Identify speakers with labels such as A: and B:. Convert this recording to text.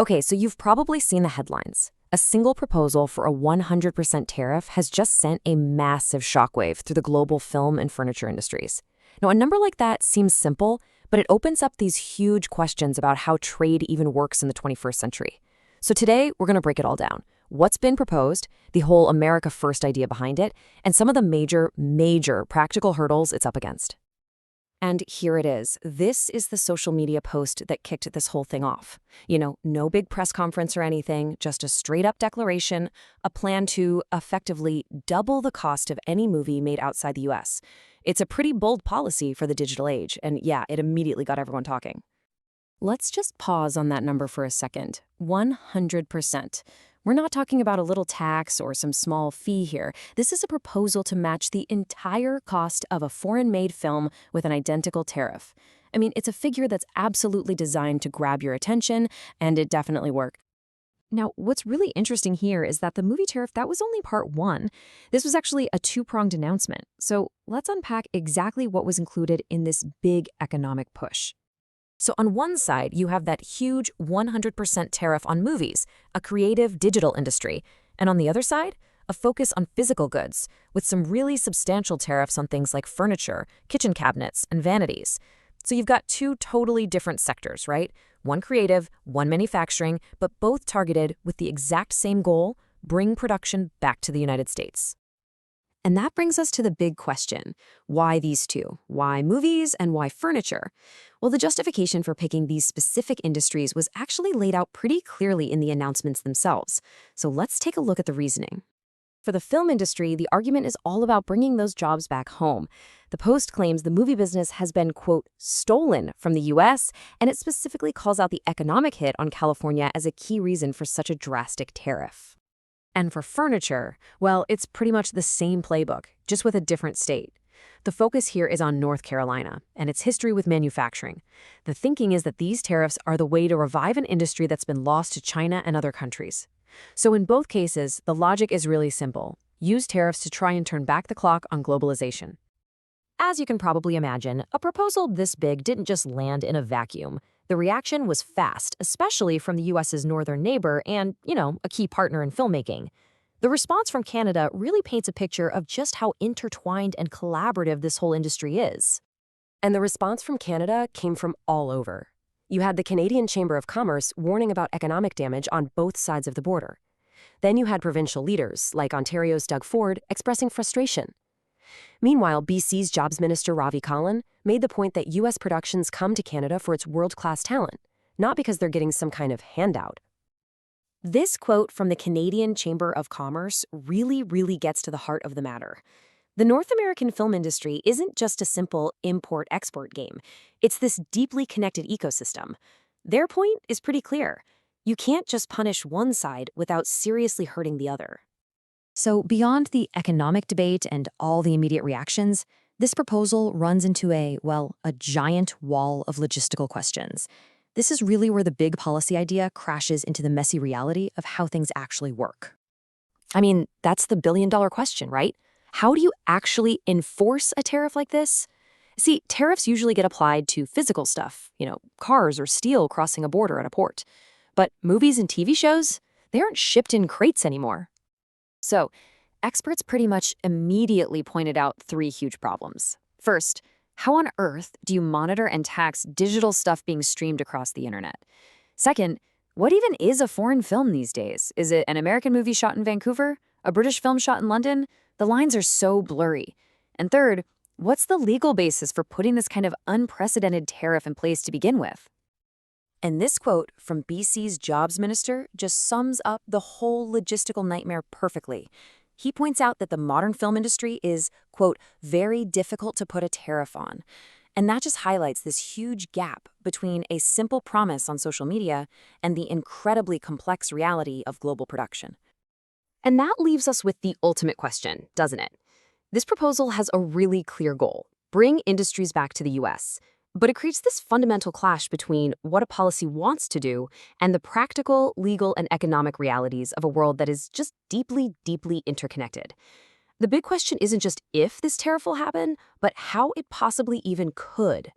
A: Okay, so you've probably seen the headlines. A single proposal for a 100% tariff has just sent a massive shockwave through the global film and furniture industries. Now, a number like that seems simple, but it opens up these huge questions about how trade even works in the 21st century. So today, we're going to break it all down. What's been proposed, the whole America First idea behind it, and some of the major practical hurdles it's up against. And here it is. This is the social media post that kicked this whole thing off. No big press conference or anything, just a straight-up declaration, a plan to effectively double the cost of any movie made outside the US. It's a pretty bold policy for the digital age, and yeah, it immediately got everyone talking. Let's just pause on that number for a second. 100%. We're not talking about a little tax or some small fee here. This is a proposal to match the entire cost of a foreign-made film with an identical tariff. I mean, it's a figure that's absolutely designed to grab your attention, and it definitely worked. Now, what's really interesting here is that the movie tariff, that was only part one. This was actually a two-pronged announcement. So let's unpack exactly what was included in this big economic push. So on one side, you have that huge 100% tariff on movies, a creative digital industry. And on the other side, a focus on physical goods, with some really substantial tariffs on things like furniture, kitchen cabinets, and vanities. So you've got two totally different sectors, right? One creative, one manufacturing, but both targeted with the exact same goal: bring production back to the United States. And that brings us to the big question. Why these two? Why movies and why furniture? Well, the justification for picking these specific industries was actually laid out pretty clearly in the announcements themselves. So let's take a look at the reasoning. For the film industry, the argument is all about bringing those jobs back home. The Post claims the movie business has been, quote, stolen from the US, and it specifically calls out the economic hit on California as a key reason for such a drastic tariff. And for furniture, well, it's pretty much the same playbook, just with a different state. The focus here is on North Carolina and its history with manufacturing. The thinking is that these tariffs are the way to revive an industry that's been lost to China and other countries. So in both cases, the logic is really simple. Use tariffs to try and turn back the clock on globalization. As you can probably imagine, a proposal this big didn't just land in a vacuum. The reaction was fast, especially from the US's northern neighbor and, a key partner in filmmaking. The response from Canada really paints a picture of just how intertwined and collaborative this whole industry is. And the response from Canada came from all over. You had the Canadian Chamber of Commerce warning about economic damage on both sides of the border. Then you had provincial leaders, like Ontario's Doug Ford, expressing frustration. Meanwhile, BC's Jobs Minister Ravi Kahlon made the point that U.S. productions come to Canada for its world-class talent, not because they're getting some kind of handout. This quote from the Canadian Chamber of Commerce really gets to the heart of the matter. The North American film industry isn't just a simple import-export game. It's this deeply connected ecosystem. Their point is pretty clear. You can't just punish one side without seriously hurting the other. So beyond the economic debate and all the immediate reactions, this proposal runs into a giant wall of logistical questions. This is really where the big policy idea crashes into the messy reality of how things actually work. I mean, that's the billion-dollar question, right? How do you actually enforce a tariff like this? See, tariffs usually get applied to physical stuff, cars or steel crossing a border at a port. But movies and TV shows, they aren't shipped in crates anymore. So, experts pretty much immediately pointed out three huge problems. First, how on earth do you monitor and tax digital stuff being streamed across the internet? Second, what even is a foreign film these days? Is it an American movie shot in Vancouver? A British film shot in London? The lines are so blurry. And third, what's the legal basis for putting this kind of unprecedented tariff in place to begin with? And this quote from BC's Jobs Minister just sums up the whole logistical nightmare perfectly. He points out that the modern film industry is, quote, very difficult to put a tariff on. And that just highlights this huge gap between a simple promise on social media and the incredibly complex reality of global production. And that leaves us with the ultimate question, doesn't it? This proposal has a really clear goal: bring industries back to the US. But it creates this fundamental clash between what a policy wants to do and the practical, legal, and economic realities of a world that is just deeply interconnected. The big question isn't just if this tariff will happen, but how it possibly even could.